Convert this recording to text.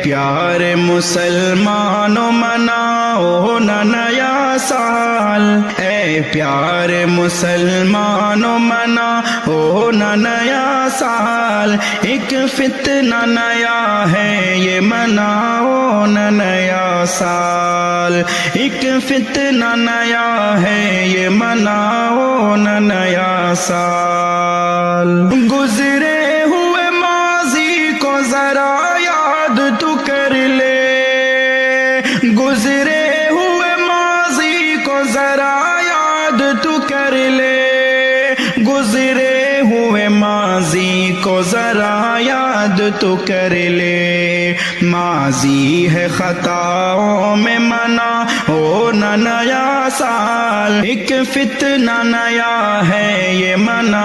پیارے مسلمانوں مناؤ نہ نیا سال، اے پیارے مسلمانوں مناؤ نہ نیا سال، ایک فتنہ نیا ہے یہ مناؤ نہ نیا سال، ایک فتنہ نیا ہے یہ مناؤ نہ نیا سال۔ گزرے ہوئے ماضی کو ذرا یاد تو کر لے، گزرے ہوئے ماضی کو ذرا یاد تو کر لے، گزرے ہوئے ماضی کو ذرا یاد تو کر لے، ماضی ہے خطاؤں میں مناؤ نہ نیا سال، ایک فتنہ نیا ہے یہ مناؤ